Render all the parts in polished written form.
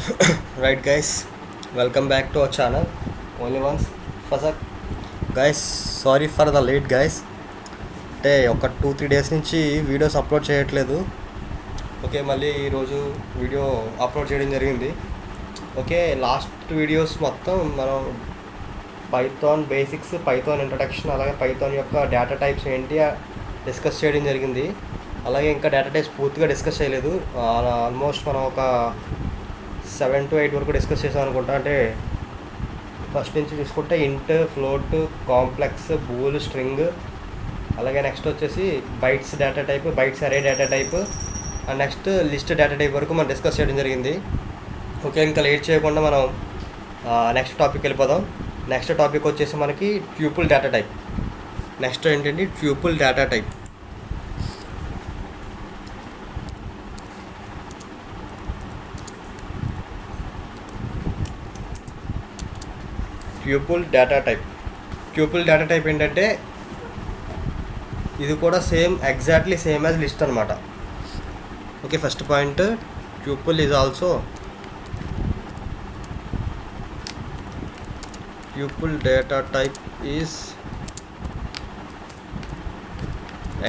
Right, guys, welcome back to our channel. Only once, Fasak. Guys, sorry for the late, guys. అంటే ఒక 2-3 days నుంచి videos upload చేయట్లేదు. Okay, మళ్ళీ ఈరోజు video upload చేయడం జరిగింది. ఓకే, లాస్ట్ వీడియోస్ మొత్తం మనం పైథాన్ బేసిక్స్, పైథాన్ ఇంట్రడక్షన్, అలాగే పైథాన్ యొక్క డేటా టైప్స్ ఏంటి డిస్కస్ చేయడం జరిగింది. అలాగే ఇంకా డేటా టైప్స్ పూర్తిగా డిస్కస్ చేయలేదు. ఆల్మోస్ట్ మనం ఒక 7 to 8 వరకు డిస్కస్ చేసాం అనుకుంటా. అంటే ఫస్ట్ నుంచి చూసుకుంటే ఇంట్, ఫ్లోట్, కాంప్లెక్స్, బూల్, స్ట్రింగ్, అలాగే నెక్స్ట్ వచ్చేసి బైట్స్ డేటా టైప్, బైట్స్ అరే data type, and next list data type వరకు మనం డిస్కస్ చేయడం జరిగింది. ఓకే, ఇంకా లేట్ చేయకుండా మనం నెక్స్ట్ టాపిక్ వెళ్ళిపోదాం. నెక్స్ట్ టాపిక్ వచ్చేసి మనకి ట్యూపుల్ డేటా టైప్. నెక్స్ట్ ఏంటంటే ట్యూపుల్ డేటా టైప్. ట్యూపుల్ డేటా టైప్ ఏంటంటే ఇది కూడా ఎగ్జాక్ట్లీ సేమ్ యాజ్ లిస్ట్ అనమాట. Okay, first point, ట్యూపుల్ is also ట్యూపుల్ data type is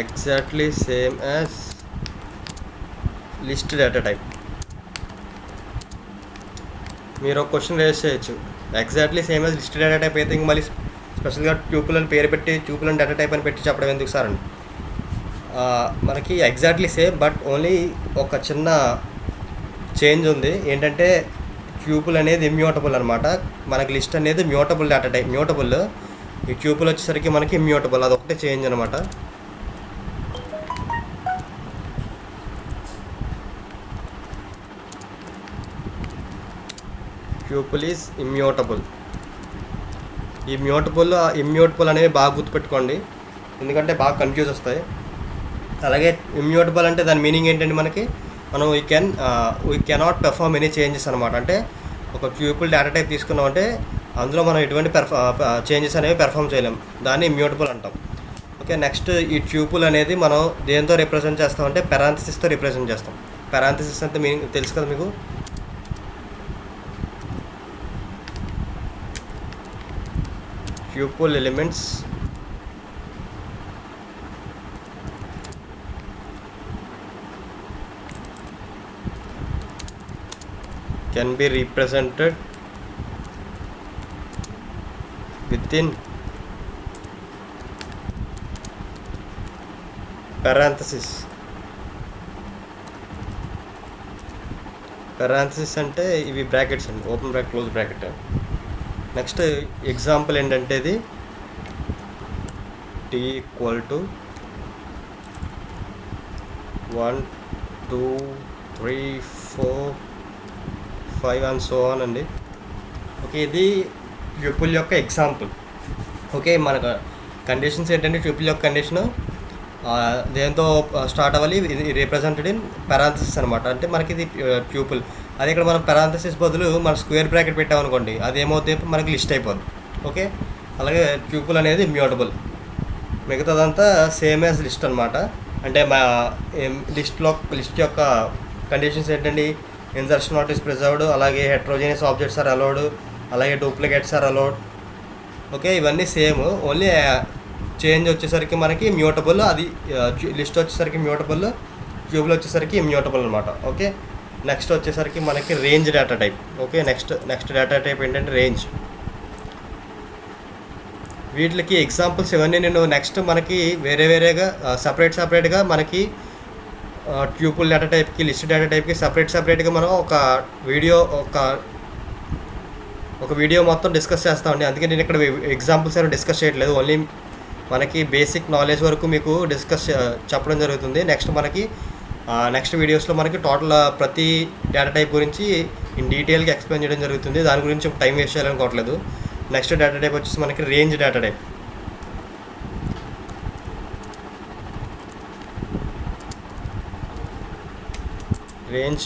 exactly same as list data type. మీరు ఒక క్వశ్చన్ రేస్ చేయొచ్చు, exactly same as list data type అయితే ఇంక మళ్ళీ స్పెషల్గా ట్యూపుల్ అని పేరు పెట్టి ట్యూపుల్ అని డేటా టైప్ అని పెట్టి చెప్పడం ఎందుకు సార్ అని. మనకి ఎగ్జాక్ట్లీ సేమ్, బట్ ఓన్లీ ఒక చిన్న చేంజ్ ఉంది. ఏంటంటే ట్యూపుల్ అనేది ఇమ్యూటబుల్ అనమాట. మనకి లిస్ట్ అనేది మ్యూటబుల్ డేటా టైప్, మ్యూటబుల్. ఈ ట్యూపుల్ వచ్చేసరికి మనకి ఇమ్యూటబుల్, అదొకటే చేంజ్ అనమాట. ట్యూపుల్ ఈజ్ ఇమ్యూటబుల్. ఈ ఇమ్యూటబుల్ అనేవి బాగా గుర్తుపెట్టుకోండి, ఎందుకంటే బాగా కన్ఫ్యూజ్ వస్తాయి. అలాగే ఇమ్యూటబుల్ అంటే దాని మీనింగ్ ఏంటంటే మనం we cannot perform any changes అనమాట. అంటే ఒక ట్యూపుల్ డేటా టైప్ తీసుకున్నామంటే అందులో మనం ఎటువంటి చేంజెస్ అనేవి పెర్ఫామ్ చేయలేం, దాన్ని ఇమ్యూటబుల్ అంటాం. ఓకే, నెక్స్ట్ ఈ ట్యూపుల్ అనేది మనం దేంతో రిప్రజెంట్ చేస్తామంటే పెరాంథసిస్తో రిప్రజెంట్ చేస్తాం. పెరాంథసిస్ అంటే మీనింగ్ తెలుసు కదా మీకు. Tuple elements can be represented within parenthesis. Parenthesis అంటే ఇవి బ్రాకెట్స్ అండి, open bracket, close bracket. Next example ఏంటంటే ఇది t = 1 2 3 4 5 అండ్ సో ఆన్ అండి. ఓకే, ఇది ట్యూపుల్ యొక్క ఎగ్జాంపుల్. ఓకే, మనకు కండిషన్స్ ఏంటంటే ట్యూపుల్ యొక్క కండిషను దేంతో స్టార్ట్ అవ్వాలి, ఇది రిప్రజెంటెడ్ ఇన్ పారాంథసిస్ అనమాట. అంటే మనకి ఇది ట్యూపుల్. అదే ఇక్కడ మనం పారాంథసిస్ బదులు మన స్క్వేర్ బ్రాకెట్ పెట్టామనుకోండి, అది ఏమవుతుంది, మనకి లిస్ట్ అయిపోద్ది. ఓకే, అలాగే ట్యూపుల్ అనేది ఇమ్యూటబుల్, మిగతాదంతా సేమ్ యాజ్ లిస్ట్ అనమాట. అంటే మా లిస్ట్ యొక్క కండిషన్స్ ఏంటండి, ఇన్సర్షన్ నాట్ ఈస్ ప్రిజర్వ్డ్, అలాగే హెట్రోజీనియస్ ఆబ్జెక్ట్స్ ఆర్ అలౌడ్, అలాగే డూప్లికేట్స్ ఆర్ అలౌడ్. ఓకే, ఇవన్నీ సేమ్, ఓన్లీ చేంజ్ వచ్చేసరికి మనకి మ్యూటబుల్, అది లిస్ట్ వచ్చేసరికి మ్యూటబుల్, ట్యూబుల్ వచ్చేసరికి ఇమ్యూటబుల్ అనమాట. ఓకే, నెక్స్ట్ వచ్చేసరికి మనకి range data type. Okay, next data type ఏంటంటే రేంజ్. వీటికి ఎగ్జాంపుల్స్ ఇవన్నీ నేను నెక్స్ట్ మనకి వేరేగా సపరేట్గా మనకి ట్యూపుల్ డేటా టైప్కి, లిస్ట్ డేటా టైప్కి సపరేట్గా మనం ఒక వీడియో మొత్తం డిస్కస్ చేస్తామండి. అందుకే నేను ఇక్కడ ఎగ్జాంపుల్స్ ఏమైనా డిస్కస్ చేయట్లేదు, ఓన్లీ మనకి బేసిక్ నాలెడ్జ్ వరకు మీకు చెప్పడం జరుగుతుంది. నెక్స్ట్ వీడియోస్లో మనకి టోటల్ ప్రతి డేటా టైప్ గురించి ఇన్ డీటెయిల్గా ఎక్స్ప్లెయిన్ చేయడం జరుగుతుంది. దాని గురించి టైం వేస్ట్ చేయాలనుకోవట్లేదు. నెక్స్ట్ డేటా టైప్ వచ్చేసి మనకి range data type. Range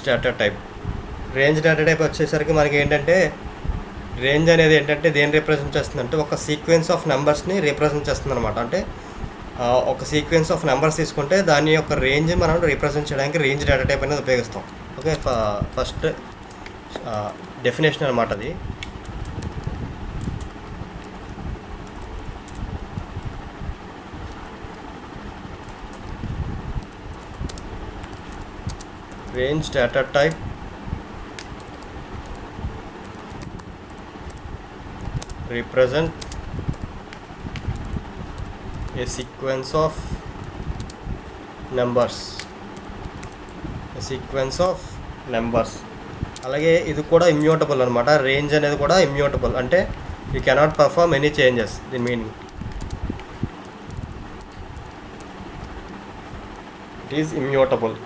data type వచ్చేసరికి మనకి ఏంటంటే, రేంజ్ అనేది ఏంటంటే దేన్ని రిప్రజెంట్ చేస్తుందంటే ఒక సీక్వెన్స్ ఆఫ్ నెంబర్స్ని రిప్రజెంట్ చేస్తుంది అనమాట. అంటే ఒక సీక్వెన్స్ ఆఫ్ నెంబర్స్ తీసుకుంటే దాని యొక్క రేంజ్ మనం రిప్రజెంట్ చేయడానికి రేంజ్ డేటా టైప్ అనేది ఉపయోగిస్తాం. ఓకే, ఫస్ట్ డెఫినేషన్ అనమాట అది. Range data type represent a sequence of numbers, అలాగే ఇది కూడా ఇమ్యూటబుల్ అనమాట. రేంజ్ అనేది కూడా ఇమ్యూటబుల్, అంటే you cannot perform any changes. దీని meaning it is immutable.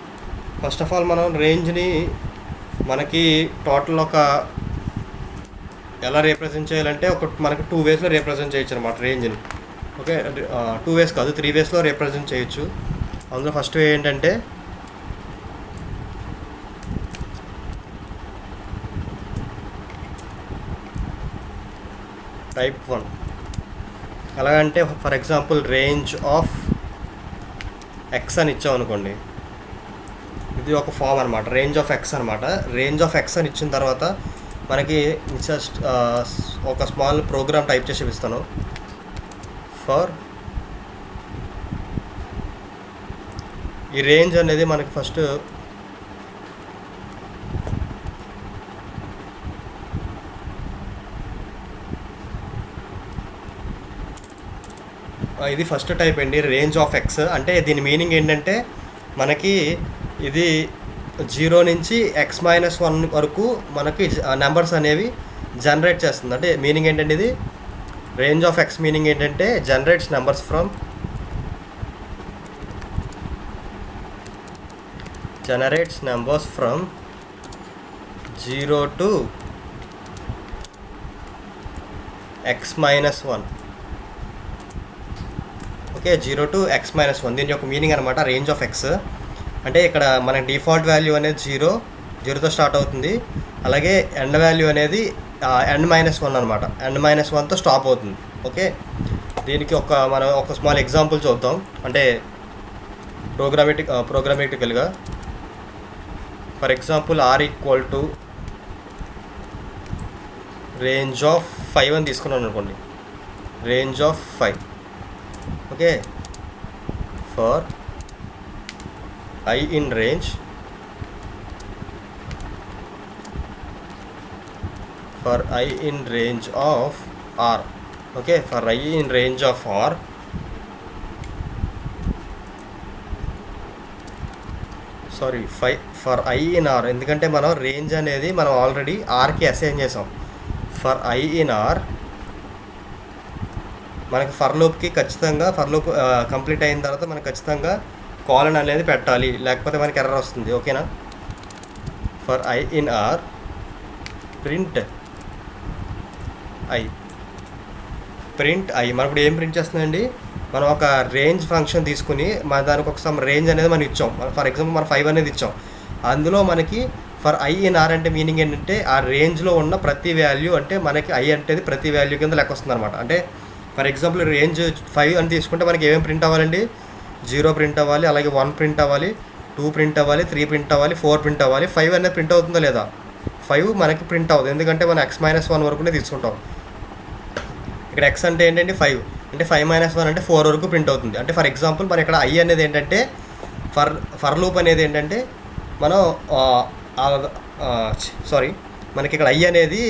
First of all మనం రేంజ్ని మనకి టోటల్ ఒక ఎలా రిప్రజెంట్ చేయాలంటే మనకి 2 వేస్లో రిప్రజెంట్ చేయొచ్చు అనమాట రేంజ్ని. ఓకే, 2 వేస్ కాదు, 3 వేస్లో రిప్రజెంట్ చేయొచ్చు. అందులో ఫస్ట్ వే ఏంటంటే టైప్ 1. ఎలాగంటే for example range of X అని ఇచ్చాం అనుకోండి, ఇది ఒక ఫామ్ అనమాట, రేంజ్ ఆఫ్ ఎక్స్ అనమాట. రేంజ్ ఆఫ్ ఎక్స్ అని ఇచ్చిన తర్వాత మనకి జస్ట్ ఒక స్మాల్ ప్రోగ్రామ్ టైప్ చేసి ఇస్తాను. ఫర్ ఈ రేంజ్ అనేది మనకి ఫస్ట్ ఇది ఫస్ట్ టైప్ అండి, రేంజ్ ఆఫ్ ఎక్స్. అంటే దీని మీనింగ్ ఏంటంటే మనకి ఇది 0 నుంచి x-1 వరకు మనకి నెంబర్స్ అనేవి జనరేట్ చేస్తుంది. అంటే మీనింగ్ ఏంటంటే ఇది రేంజ్ ఆఫ్ ఎక్స్ మీనింగ్ ఏంటంటే generates numbers from 0 to x-1. Okay, 0 to x-1 దీని యొక్క మీనింగ్ అనమాట రేంజ్ ఆఫ్ ఎక్స్. అంటే ఇక్కడ మన డిఫాల్ట్ వాల్యూ అనేది 0తో స్టార్ట్ అవుతుంది. అలాగే ఎండ్ వాల్యూ అనేది n-1 అనమాట, n-1తో స్టాప్ అవుతుంది. ఓకే, దీనికి మనం ఒక స్మాల్ ఎగ్జాంపుల్ చూద్దాం. అంటే ప్రోగ్రామేటికల్గా for example R equal to range of 5 అని తీసుకున్నాను అనుకోండి, range of 5. Okay, for I in range of R. Okay, for I in range of R, sorry, for I in R, ఎందుకంటే మనం రేంజ్ అనేది మనం ఆల్రెడీ ఆర్కి అసైన్ చేసాం. For I in R మనకి for లూప్కి ఖచ్చితంగా ఫర్ లూప్ కంప్లీట్ అయిన తర్వాత మనకు ఖచ్చితంగా కాలన్ అనేది పెట్టాలి, లేకపోతే మనకి ఎర్రర్ వస్తుంది. ఓకేనా, for I in R print I. మనం ఇప్పుడు ఏం ప్రింట్ చేస్తుందండి, మనం ఒక రేంజ్ ఫంక్షన్ తీసుకుని దానికి ఒక సమ్ రేంజ్ అనేది మనం ఇచ్చాం. ఫర్ ఎగ్జాంపుల్ మనం 5 అనేది ఇచ్చాం. అందులో మనకి ఫర్ I in R అంటే మీనింగ్ ఏంటంటే ఆ రేంజ్లో ఉన్న ప్రతి వాల్యూ, అంటే మనకి I అంటే ప్రతి వాల్యూ కింద లెక్క వస్తుంది అనమాట. అంటే ఫర్ ఎగ్జాంపుల్ రేంజ్ 5 అని తీసుకుంటే మనకి ఏమేమి ప్రింట్ అవ్వాలండి, 0 ప్రింట్ అవ్వాలి, అలాగే 1 ప్రింట్ అవ్వాలి, 2 ప్రింట్ అవ్వాలి, 3 ప్రింట్ అవ్వాలి, 4 ప్రింట్ అవ్వాలి. 5 అనేది ప్రింట్ అవుతుందా లేదా? 5 మనకి ప్రింట్ అవ్వదు, ఎందుకంటే మనం x-1 వరకునే తీసుకుంటాం. ఇక్కడ x అంటే ఏంటంటే 5, అంటే 5-1 అంటే 4 వరకు ప్రింట్ అవుతుంది. అంటే ఫర్ ఎగ్జాంపుల్ మన ఇక్కడ I అనేది ఏంటంటే ఫర్ లూప్ అనేది ఏంటంటే మనం మనకి ఇక్కడ I అనేది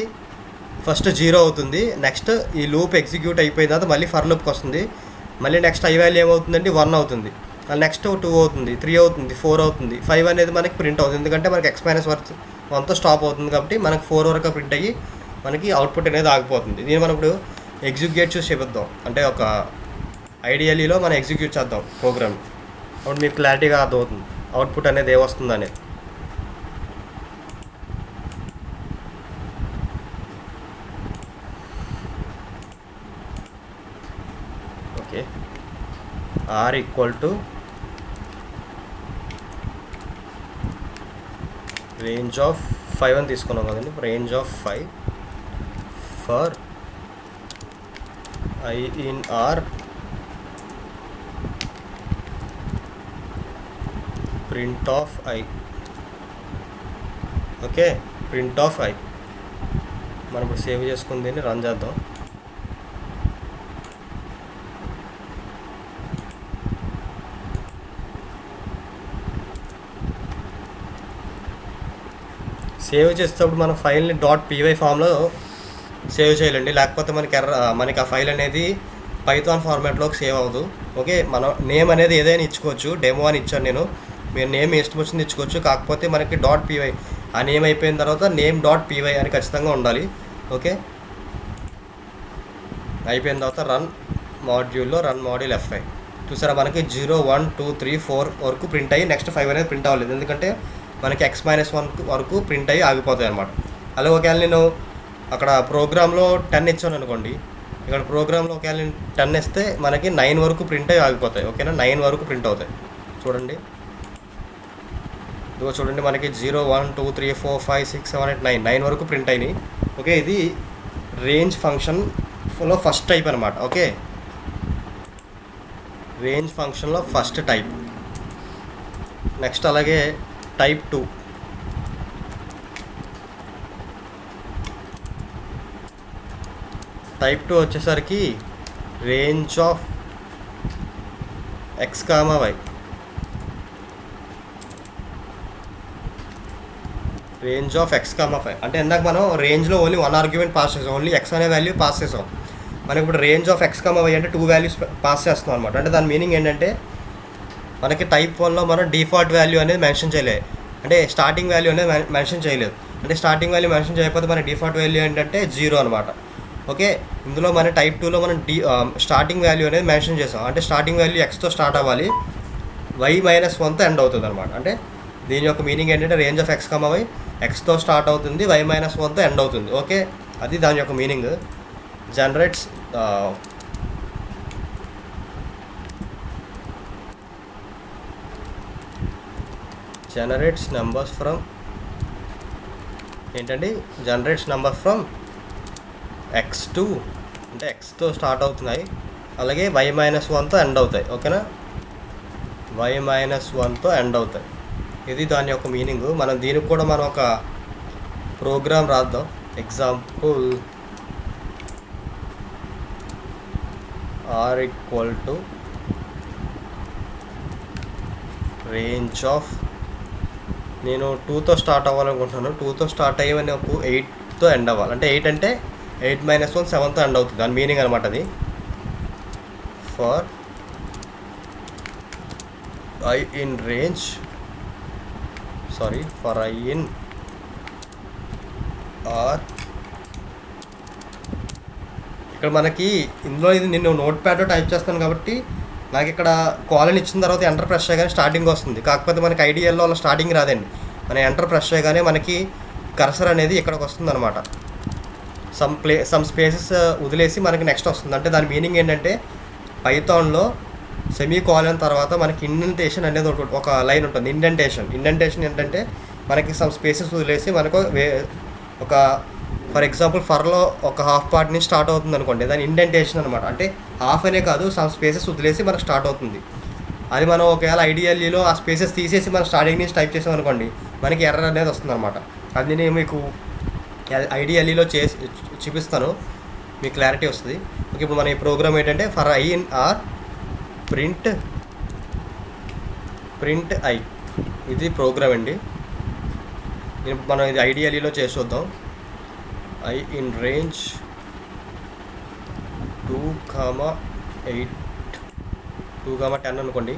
ఫస్ట్ 0 అవుతుంది. నెక్స్ట్ ఈ లూప్ ఎగ్జిక్యూట్ అయిపోయిన తర్వాత మళ్ళీ ఫర్ లూప్కి వస్తుంది. మళ్ళీ నెక్స్ట్ I వాల్యూ ఏమవుతుందండి, 1 అవుతుంది. నెక్స్ట్ 2 అవుతుంది, 3 అవుతుంది, 4 అవుతుంది. 5 అనేది మనకి ప్రింట్ అవుతుంది, ఎందుకంటే మనకి x-1తో స్టాప్ అవుతుంది కాబట్టి మనకి 4 వరకు ప్రింట్ అయ్యి మనకి అవుట్పుట్ అనేది ఆగిపోతుంది. దీన్ని మనం ఇప్పుడు ఎగ్జిక్యూట్ చూసి చెప్తాం. అంటే ఒక ఐడియలీలో మనం ఎగ్జిక్యూట్ చేద్దాం ప్రోగ్రామ్, అప్పుడు మీకు క్లారిటీగా అర్థమవుతుంది అవుట్పుట్ అనేది ఏమొస్తుంది అనేది. Okay, R equal to range of 5 అని తీసుకున్నాం కదండి, range of 5 for I in R print of I. Okay, print of I. మనం ఇప్పుడు సేవ్ చేసుకుని దీన్ని రన్ చేద్దాం. సేవ్ చేసేటప్పుడు మన ఫైల్ని .py ఫామ్లో సేవ్ చేయాలండి, లేకపోతే మనకి ఆ ఫైల్ అనేది పైథాన్ ఫార్మాట్లోకి సేవ్ అవ్వదు. ఓకే, మనం నేమ్ అనేది ఏదైనా ఇచ్చుకోవచ్చు. డెమో అని ఇచ్చాను నేను, మీరు నేమ్ ఇష్టం వచ్చింది ఇచ్చుకోవచ్చు. కాకపోతే మనకి .py ఆ నేమ్ అయిపోయిన తర్వాత నేమ్ .py అని ఖచ్చితంగా ఉండాలి. ఓకే, అయిపోయిన తర్వాత రన్ మాడ్యూల్లో రన్ మాడ్యూల్ F5 చూసారా, మనకి 0 1 2 3 4 వరకు ప్రింట్ అయ్యి నెక్స్ట్ 5 అనేది ప్రింట్ అవ్వలేదు, ఎందుకంటే మనకి X-1 వరకు ప్రింట్ అయ్యి ఆగిపోతాయి అనమాట. అలాగే ఒకవేళ నేను అక్కడ ప్రోగ్రాంలో 10 ఇచ్చాను అనుకోండి, ఇక్కడ ప్రోగ్రాంలో ఒకవేళ నేను 10 ఇస్తే మనకి 9 వరకు ప్రింట్ అయ్యి ఆగిపోతాయి. ఓకేనా, 9 వరకు ప్రింట్ అవుతాయి. చూడండి, ఇదిగో చూడండి, మనకి 0 1 2 3 4 5 6 7 8 9 వరకు ప్రింట్ అయినాయి. ఓకే, ఇది రేంజ్ ఫంక్షన్లో ఫస్ట్ టైప్ అనమాట. ఓకే, రేంజ్ ఫంక్షన్లో ఫస్ట్ టైప్. నెక్స్ట్ అలాగే టైప్ 2. టైప్ 2 వచ్చేసరికి range of x, y. Range of x, y అంటే ఇందాక మనం రేంజ్లో ఓన్లీ 1 ఆర్గ్యుమెంట్ పాస్ చేసాం, ఓన్లీ x అనే వాల్యూ పాస్ చేసాం. మనకి ఇప్పుడు రేంజ్ ఆఫ్ x, y అంటే 2 వాల్యూస్ పాస్ చేస్తున్నాం అనమాట. అంటే దాని మీనింగ్ ఏంటంటే మనకి టైప్ 1లో మనం డిఫాల్ట్ వాల్యూ అనేది మెన్షన్ చేయలేదు, అంటే స్టార్టింగ్ వాల్యూ అనేది మెన్షన్ చేయలేదు. అంటే స్టార్టింగ్ వాల్యూ మెన్షన్ చేయకపోతే మన డిఫాల్ట్ వాల్యూ ఏంటంటే 0 అనమాట. ఓకే, ఇందులో మన టైప్ 2లో మనం స్టార్టింగ్ వాల్యూ అనేది మెన్షన్ చేసాం. అంటే స్టార్టింగ్ వాల్యూ xతో స్టార్ట్ అవ్వాలి, y-1తో ఎండ్ అవుతుంది అనమాట. అంటే దీని యొక్క మీనింగ్ ఏంటంటే రేంజ్ ఆఫ్ x, y xతో స్టార్ట్ అవుతుంది, y-1తో ఎండ్ అవుతుంది. ఓకే, అది దాని యొక్క మీనింగ్. జనరేట్స్ నెంబర్స్ ఫ్రమ్ ఏంటండి, జనరేట్స్ నెంబర్ ఫ్రమ్ x2 అంటే xతో స్టార్ట్ అవుతున్నాయి, అలాగే y-1తో ఎండ్ అవుతాయి. ఓకేనా, y-1తో ఎండ్ అవుతాయి. ఇది దాని యొక్క మీనింగ్. మనం దీనికి కూడా మనం ఒక ప్రోగ్రామ్ రాద్దాం. ఎగ్జాంపుల్ r = రేంజ్ ఆఫ్, నేను 2తో స్టార్ట్ అవ్వాలనుకుంటున్నాను, 2తో స్టార్ట్ అయ్యి నాకు 8తో ఎండ్ అవ్వాలి. అంటే 8 అంటే 8-1 7తో ఎండ్ అవుతుంది, దాని మీనింగ్ అనమాట అది. ఫర్ i in r, ఇక్కడ మనకి ఇందులో ఇది నేను నోట్ ప్యాడ్లో టైప్ చేస్తాను కాబట్టి నాకు ఇక్కడ కాలన్ ఇచ్చిన తర్వాత ఎంటర్ ప్రెస్ చేయగానే స్టార్టింగ్ వస్తుంది. కాకపోతే మనకి ఐడియల్లో అలా స్టార్టింగ్ రాదండి, మనం ఎంటర్ ప్రెస్ చేయగానే మనకి కర్సర్ అనేది ఇక్కడికి వస్తుంది అనమాట. సమ్ స్పేసెస్ వదిలేసి మనకి నెక్స్ట్ వస్తుంది. అంటే దాని మీనింగ్ ఏంటంటే పైథాన్లో సెమీ కాలన్ తర్వాత మనకి ఇండెంటేషన్ అనేది ఒక లైన్ ఉంటుంది. ఇండెంటేషన్ ఏంటంటే మనకి సమ్ స్పేసెస్ వదిలేసి మనకు ఒక ఫర్ ఎగ్జాంపుల్ ఫర్లో ఒక హాఫ్ పార్ట్ నుంచి స్టార్ట్ అవుతుంది అనుకోండి, దాని ఇండెంటేషన్ అనమాట. అంటే హాఫ్ అనే కాదు, సమ్ స్పేసెస్ వదిలేసి మనకు స్టార్ట్ అవుతుంది. అది మనం ఒకవేళ ఐడియల్లీలో ఆ స్పేసెస్ తీసేసి మనం స్టార్టింగ్ నుంచి టైప్ చేసాం అనుకోండి, మనకి ఎర్రర్ అనేది వస్తుంది అనమాట. అది నేను మీకు ఐడియల్లీలో చూపిస్తాను, మీకు క్లారిటీ వస్తుంది. ఓకే, ఇప్పుడు మన ఈ ప్రోగ్రామ్ ఏంటంటే for i in r print i, ఇది ప్రోగ్రామ్ అండి. మనం ఇది ఐడియల్లీలో చేసి చూద్దాం. i in range 2,8 2,10 అనుకోండి.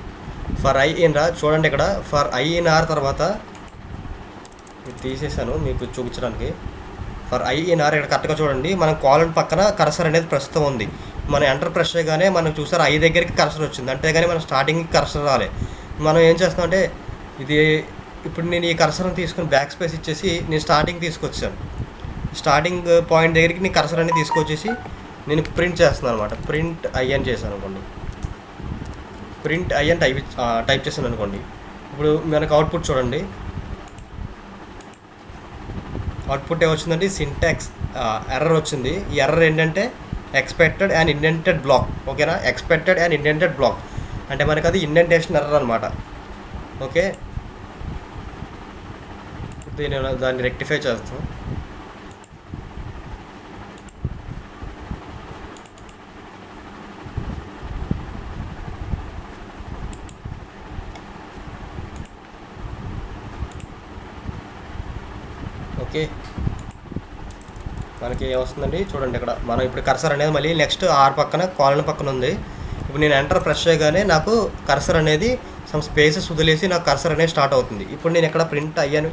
ఫర్ i in r చూడండి, ఇక్కడ ఫర్ i in r తర్వాత తీసేసాను మీకు చూపించడానికి. ఫర్ i in r ఇక్కడ కరెక్ట్గా చూడండి, మనం కాలన్ పక్కన కర్సర్ అనేది ప్రస్తుతం ఉంది. మనం ఎంటర్ ప్రెస్ చేయగానే మనం చూసారు i దగ్గరికి కర్సర్ వచ్చింది, అంతేగాని మనం స్టార్టింగ్కి కర్సర్ రాలే. మనం ఏం చేస్తామంటే ఇది ఇప్పుడు నేను ఈ కర్సర్ని తీసుకుని బ్యాక్ స్పేస్ ఇచ్చేసి నేను స్టార్టింగ్ తీసుకొచ్చాను. స్టార్టింగ్ పాయింట్ దగ్గరికి నేను కర్సర్ అనేది తీసుకొచ్చేసి నేను ప్రింట్ చేస్తున్నాను అనమాట. ప్రింట్ i అని చేశాను అనుకోండి, ప్రింట్ i అని టైప్ చేశాను అనుకోండి. ఇప్పుడు మనకు అవుట్పుట్ చూడండి, అవుట్పుట్ ఏమొచ్చిందంటే సింటాక్స్ ఎర్రర్ వచ్చింది. ఈ ఎర్రర్ ఏంటంటే ఎక్స్పెక్టెడ్ అండ్ ఇండెంటెడ్ బ్లాక్. ఓకేనా, ఎక్స్పెక్టెడ్ అండ్ ఇండెంటెడ్ బ్లాక్ అంటే మనకు అది ఇండెంటేషన్ ఎర్రర్ అనమాట. ఓకే, దాన్ని రెక్టిఫై చేస్తాం. ఓకే, మనకి ఏమొస్తుందండి చూడండి. ఇక్కడ మనం ఇప్పుడు కర్సర్ అనేది మళ్ళీ నెక్స్ట్ ఆర్ పక్కన కాలన్ పక్కన ఉంది. ఇప్పుడు నేను ఎంటర్ ప్రెస్ చేయగానే నాకు కర్సర్ అనేది సమ్ స్పేసెస్ వదిలేసి నాకు కర్సర్ అనేది స్టార్ట్ అవుతుంది. ఇప్పుడు నేను ఇక్కడ ప్రింట్ అయ్యాను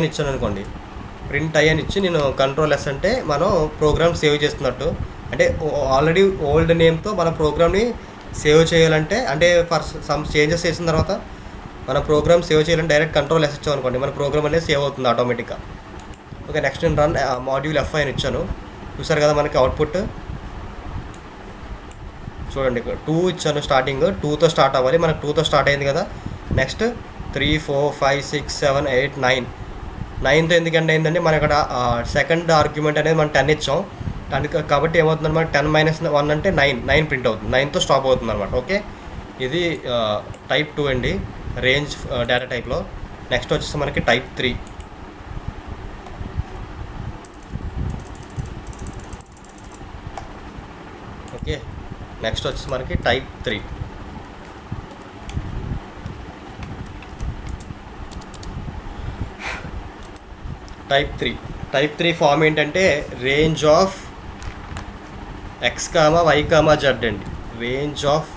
ఇచ్చాను అనుకోండి. ప్రింట్ అయ్యాను ఇచ్చి నేను కంట్రోల్ ఎస్ అంటే మనం ప్రోగ్రామ్ సేవ్ చేస్తున్నట్టు. అంటే ఆల్రెడీ ఓల్డ్ నేమ్తో మన ప్రోగ్రామ్ని సేవ్ చేయాలంటే, అంటే ఫర్ సమ్ చేంజెస్ చేసిన తర్వాత మన ప్రోగ్రామ్ సేవ్ చేయాలంటే డైరెక్ట్ కంట్రోల్ ఎస్ ఇచ్చాం అనుకోండి, మన ప్రోగ్రామ్ అనేది సేవ్ అవుతుంది ఆటోమేటిక్గా. ఓకే, నెక్స్ట్ నేను రన్ మాడ్యూల్ ఎఫ్ అని ఇచ్చాను. చూసారు కదా మనకి అవుట్పుట్ చూడండి. ఇక్కడ 2 ఇచ్చాను, స్టార్టింగ్ 2తో స్టార్ట్ అవ్వాలి. మనకు 2తో స్టార్ట్ అయింది కదా. నెక్స్ట్ 3, 4, 5, 6, 7, 8, 9. 9తో ఎందుకంటే అయిందండి, మన ఇక్కడ సెకండ్ ఆర్గ్యుమెంట్ అనేది మనం 10 ఇచ్చాం. కాబట్టి ఏమవుతుంది అనమాట, 10 - 1 అంటే 9 ప్రింట్ అవుతుంది. 9తో స్టాప్ అవుతుంది అనమాట. ఓకే, ఇది టైప్ 2 అండి, రేంజ్ డేటా టైప్లో. నెక్స్ట్ వచ్చేసి మనకి టైప్ 3. ఓకే, నెక్స్ట్ వచ్చేసి మనకి టైప్ 3. టైప్ 3 ఫామ్ ఏంటంటే range of X comma Y comma Z అండి. Range of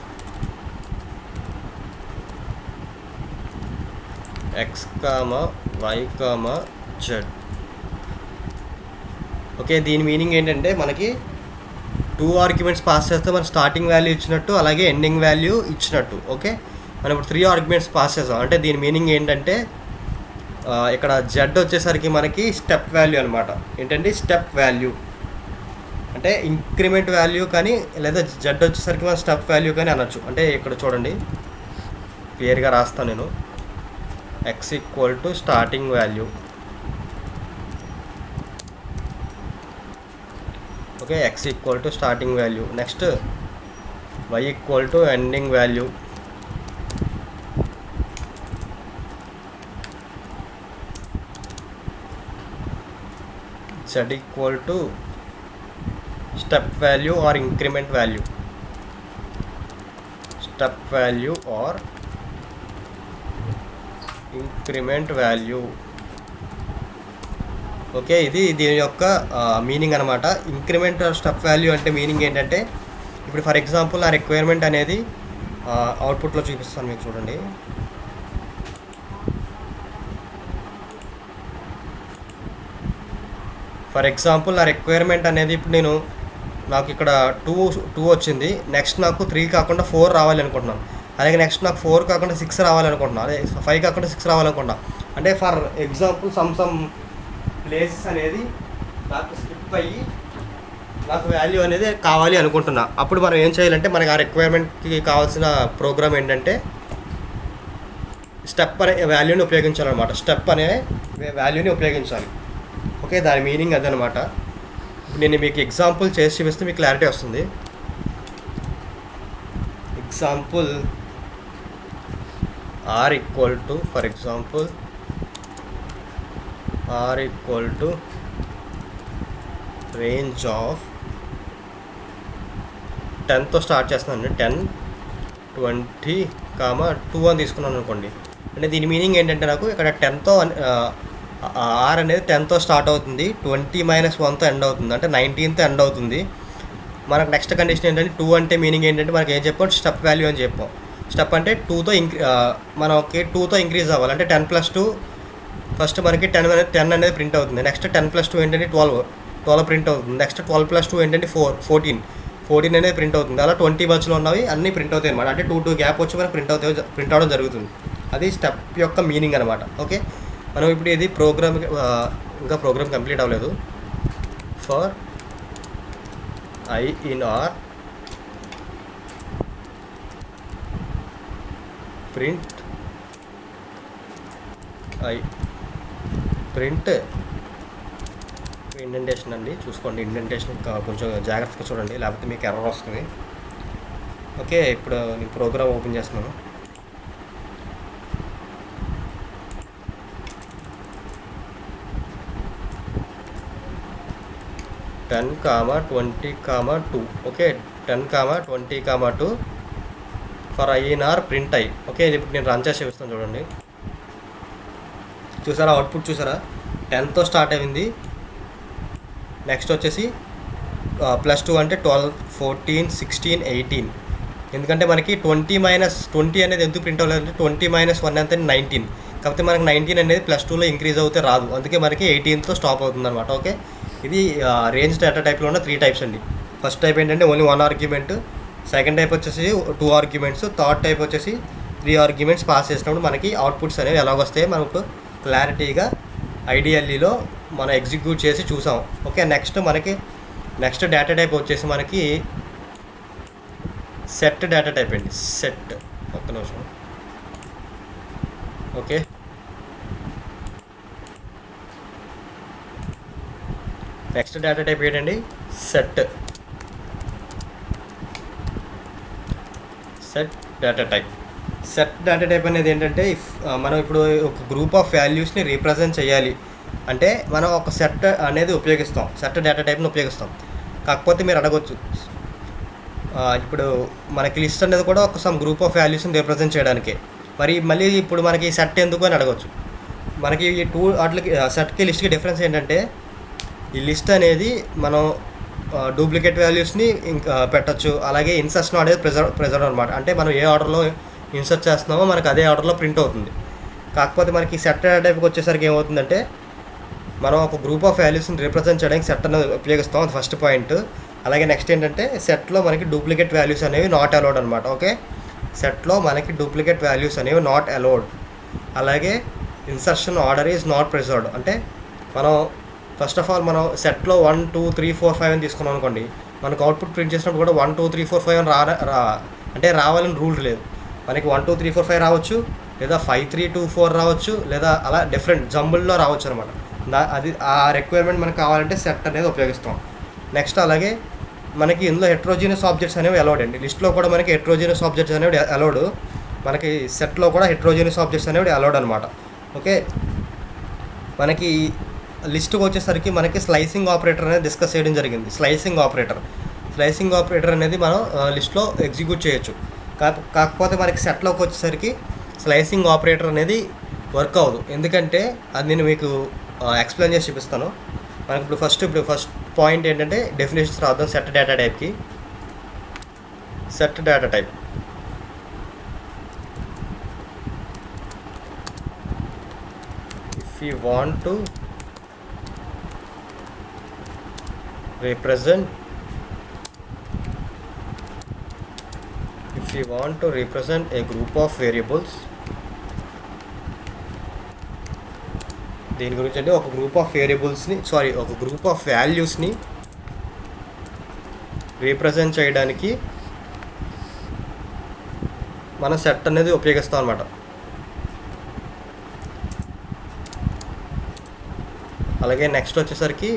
X comma Y comma Z. Okay, దీని మీనింగ్ ఏంటంటే మనకి 2 ఆర్గ్యుమెంట్స్ పాస్ చేస్తే మనం స్టార్టింగ్ వాల్యూ ఇచ్చినట్టు, అలాగే ఎండింగ్ వాల్యూ ఇచ్చినట్టు. ఓకే, మనం ఇప్పుడు 3 ఆర్గ్యుమెంట్స్ పాస్ చేస్తాం. అంటే దీని మీనింగ్ ఏంటంటే ఇక్కడ జెడ్ వచ్చేసరికి మనకి స్టెప్ వాల్యూ అనమాట. ఏంటంటే స్టెప్ వాల్యూ అంటే ఇంక్రిమెంట్ వాల్యూ కానీ, లేదా జెడ్ వచ్చేసరికి మనం స్టెప్ వాల్యూ కానీ అనొచ్చు. అంటే ఇక్కడ చూడండి, క్లియర్గా రాస్తాను నేను. X equal to starting value. Okay, X equal to starting value. Next Y equal to ending value. Z equal to step value or increment value. Step value or increment value. Okay, ఇది దీని యొక్క meaning అనమాట. Increment are step value అంటే meaning ఏంటంటే, ఇప్పుడు for example నా requirement అనేది అవుట్పుట్లో చూపిస్తాను మీకు చూడండి. ఫర్ ఎగ్జాంపుల్ నా రిక్వైర్మెంట్ అనేది ఇప్పుడు నాకు ఇక్కడ 2 వచ్చింది. నెక్స్ట్ నాకు 3 కాకుండా 4 రావాలి అనుకుంటున్నాను. అలాగే నెక్స్ట్ నాకు 4 కాకుండా 6 రావాలనుకుంటున్నాను. అదే 5 కాకుండా 6 రావాలనుకుంటున్నాను. అంటే ఫర్ ఎగ్జాంపుల్ సమ్ ప్లేసెస్ అనేది నాకు స్కిప్ అయ్యి నాకు వాల్యూ అనేది కావాలి అనుకుంటున్నా. అప్పుడు మనం ఏం చేయాలంటే, మనకి ఆ రిక్వైర్మెంట్కి కావాల్సిన ప్రోగ్రామ్ ఏంటంటే స్టెప్ అనే వాల్యూని ఉపయోగించాలన్నమాట. స్టెప్ అనే వాల్యూని ఉపయోగించాలి. ఓకే, దాని మీనింగ్ అదనమాట. నేను మీకు ఎగ్జాంపుల్ చేసి చూపిస్తే మీకు క్లారిటీ వస్తుంది. Example R equal to, for example R equal to range of 10తో స్టార్ట్ చేస్తున్నాను. 10, 20, 2 అని తీసుకున్నాను అనుకోండి. అంటే దీని మీనింగ్ ఏంటంటే, నాకు ఇక్కడ 10తో ఆర్ అనేది 10తో స్టార్ట్ అవుతుంది, 20 - 1తో ఎండ్ అవుతుంది, అంటే 19తో ఎండ్ అవుతుంది. మనకు నెక్స్ట్ కండిషన్ ఏంటంటే 2 అంటే మీనింగ్ ఏంటంటే, మనకి ఏం చెప్పాం, స్టెప్ వాల్యూ అని చెప్పాం. స్టెప్ అంటే 2తో మనకి 2తో ఇంక్రీజ్ అవ్వాలి. అంటే 10 + 2 ఫస్ట్ మనకి 10 అనేది ప్రింట్ అవుతుంది. నెక్స్ట్ 10 + 2 ఏంటంటే 12 ప్రింట్ అవుతుంది. నెక్స్ట్ 12 + 2 ఏంటంటే 14 అనేది ప్రింట్ అవుతుంది. అలా 20 మధ్యలో ఉన్నవి అన్నీ ప్రింట్ అవుతాయి అనమాట. అంటే 2 గ్యాప్ వచ్చి మనకి ప్రింట్ అవడం జరుగుతుంది. అది స్టెప్ యొక్క మీనింగ్ అనమాట. ఓకే, మనం ఇప్పుడు ఇది ఇంకా ప్రోగ్రామ్ కంప్లీట్ అవ్వలేదు. For I in R print indentation అండి, చూసుకోండి. ఇండెంటేషన్ కొంచెం జాగ్రత్తగా చూడండి, లేకపోతే మీకు ఎర్రర్ వస్తుంది. ఓకే, ఇప్పుడు నేను ప్రోగ్రామ్ ఓపెన్ చేస్తున్నాను. 10, 20, 2. Okay, 10, 20, 2 for INR print I. Okay, ఇది ఇప్పుడు నేను రన్ చేసి చూపిస్తాను చూడండి. చూసారా అవుట్పుట్ చూసారా, 10తో స్టార్ట్ అయింది. నెక్స్ట్ వచ్చేసి +2 అంటే 12, 14, 16, 18. ఎందుకంటే మనకి 20 అనేది ఎందుకు ప్రింట్ అవ్వలేదంటే 20 - 1 అంటే 19. కాకపోతే మనకి 19 అనేది +2లో ఇంక్రీజ్ అవుతే రాదు, అందుకే మనకి 18తో స్టాప్ అవుతుంది అనమాట. ఓకే, ఇది రేంజ్ డేటా టైప్లో ఉన్న 3 టైప్స్ అండి. ఫస్ట్ టైప్ ఏంటంటే ఓన్లీ 1 ఆర్గ్యుమెంట్, సెకండ్ టైప్ వచ్చేసి 2 ఆర్గ్యుమెంట్స్, థర్డ్ టైప్ వచ్చేసి 3 ఆర్గ్యుమెంట్స్ పాస్ చేసినప్పుడు మనకి అవుట్పుట్స్ అనేవి ఎలాగొస్తాయో మనకు క్లారిటీగా ఐడిఎల్ఈలో మనం ఎగ్జిక్యూట్ చేసి చూసాం. ఓకే, నెక్స్ట్ డేటా టైప్ వచ్చేసి మనకి సెట్ డేటా టైప్ అండి. సెట్, ఒక్క నిమిషం. ఓకే, నెక్స్ట్ డేటా టైప్ ఏంటండి, set data type. Set data type అనేది ఏంటంటే మనం ఇప్పుడు ఒక గ్రూప్ ఆఫ్ వాల్యూస్ని రీప్రజెంట్ చేయాలి అంటే మనం ఒక సెట్ అనేది ఉపయోగిస్తాం, సెట్ డేటా టైప్ని ఉపయోగిస్తాం. కాకపోతే మీరు అడగొచ్చు, ఇప్పుడు మనకి లిస్ట్ అనేది కూడా ఒక సమ్ గ్రూప్ ఆఫ్ వాల్యూస్ని రిప్రజెంట్ చేయడానికి, మళ్ళీ ఇప్పుడు మనకి సెట్ ఎందుకు అని అడగవచ్చు. మనకి ఈ వాటికి సెట్కి లిస్ట్కి డిఫరెన్స్ ఏంటంటే ఈ లిస్ట్ అనేది మనం డూప్లికేట్ వాల్యూస్ని ఇంకా పెట్టచ్చు, అలాగే ఇన్సర్షన్ అనేది ప్రెజర్ అనమాట. అంటే మనం ఏ ఆర్డర్లో ఇన్సర్ట్ చేస్తున్నామో మనకు అదే ఆర్డర్లో ప్రింట్ అవుతుంది. కాకపోతే మనకి సెట్ టైప్కి వచ్చేసరికి ఏమవుతుందంటే మనం ఒక గ్రూప్ ఆఫ్ వాల్యూస్ని రిప్రజెంట్ చేయడానికి సెట్ అనేది ఉపయోగిస్తాం, అది ఫస్ట్ పాయింట్. అలాగే నెక్స్ట్ ఏంటంటే సెట్లో మనకి డూప్లికేట్ వాల్యూస్ అనేవి నాట్ అలౌడ్ అనమాట. ఓకే, సెట్లో మనకి డూప్లికేట్ వాల్యూస్ అనేవి నాట్ అలౌడ్. అలాగే insertion order is not preserved. అంటే మనం ఫస్ట్ ఆఫ్ ఆల్ మనం సెట్లో 1, 2, 3, 4, 5 అని తీసుకున్నాం అనుకోండి, మనకు అవుట్పుట్ ప్రింట్ చేసినప్పుడు కూడా 1, 2, 3, 4, 5 అని అంటే రావాలని రూల్ లేదు. మనకి 1, 2, 3, 4, 5 రావచ్చు, లేదా 5, 3, 2, 4 రావచ్చు, లేదా అలా డిఫరెంట్ జంబుల్లో రావచ్చు అనమాట. అది ఆ రిక్వైర్మెంట్ మనకు కావాలంటే సెట్ అనేది ఉపయోగిస్తాం. నెక్స్ట్ అలాగే మనకి ఇందులో హెట్రోజీనియస్ ఆబ్జెక్ట్స్ అనేవి అలౌడ్ అండి. లిస్ట్లో కూడా మనకి హెట్రోజీనియస్ ఆబ్జెక్ట్స్ అనేవి అలౌడ్, మనకి సెట్లో కూడా హెట్రోజీనియస్ ఆబ్జెక్ట్స్ అనేవి అలౌడ్ అనమాట. ఓకే, మనకి లిస్ట్కి వచ్చేసరికి మనకి స్లైసింగ్ ఆపరేటర్ అనేది డిస్కస్ చేయడం జరిగింది. స్లైసింగ్ ఆపరేటర్ అనేది మనం లిస్ట్లో ఎగ్జిక్యూట్ చేయొచ్చు. కాకపోతే మనకి సెట్లోకి వచ్చేసరికి స్లైసింగ్ ఆపరేటర్ అనేది వర్క్ అవ్వదు. ఎందుకంటే అది నేను మీకు ఎక్స్ప్లెయిన్ చేసి చూపిస్తాను. మనకి ఇప్పుడు ఫస్ట్ పాయింట్ ఏంటంటే డెఫినేషన్స్ రాద్దాం. సెట్ డేటా టైప్కి set data type if you want to represent a group of variables, దీని గురించి అంటే ఒక గ్రూప్ ఆఫ్ వాల్యూస్ని రీప్రజెంట్ చేయడానికి మనం సెట్ అనేది ఉపయోగిస్తాం అన్నమాట. అలాగే నెక్స్ట్ వచ్చేసరికి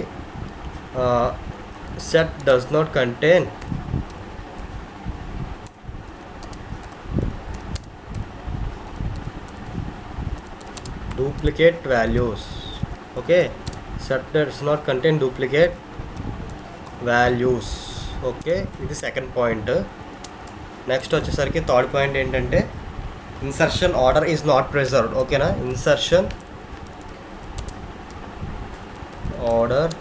set does not contain duplicate values. Okay, set does not contain duplicate values. Okay, ఇది సెకండ్ పాయింట్. నెక్స్ట్ వచ్చేసరికి థర్డ్ పాయింట్ ఏంటంటే insertion order is not preserved. ఓకేనా, insertion order